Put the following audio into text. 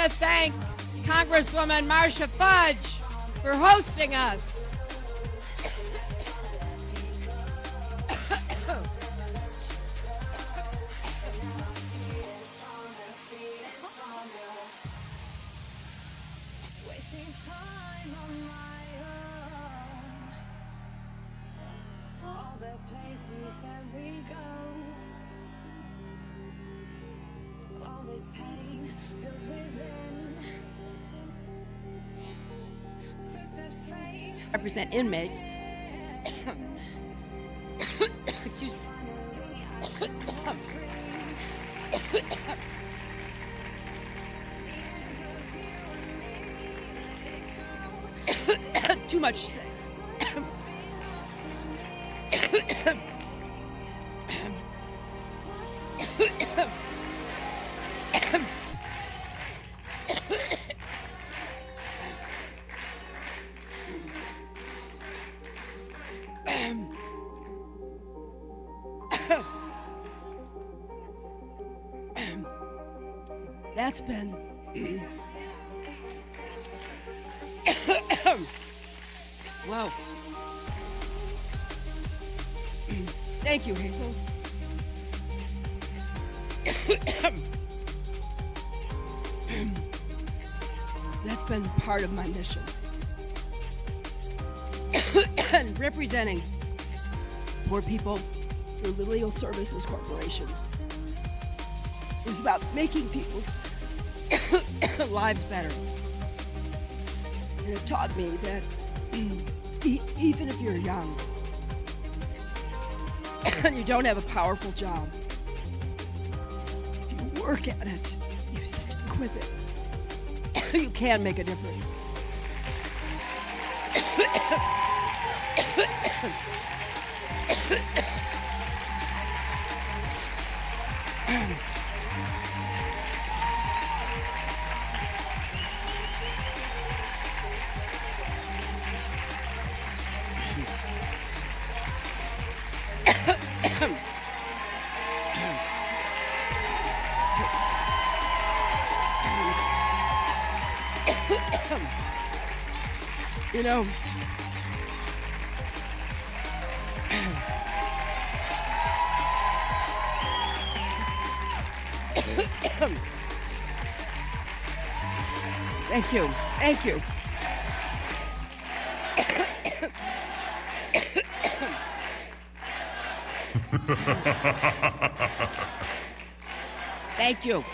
want to thank Congresswoman Marcia Fudge for hosting us. Wasting time on my own. All the places that we go. All this pain builds within. Footsteps fade. Represent inmates. Excuse me. Finally, I feel more free. The end of you and me, let it go. Too much to say. Be lost in me. That's been wow. Thank you, Hazel. That's been part of my mission. And representing poor people through the Legal Services Corporation is about making people's lives better. And it taught me that even if you're young and you don't have a powerful job, if you work at it, you stick with it, you can make a difference. You know, thank you. Thank you. Thank you.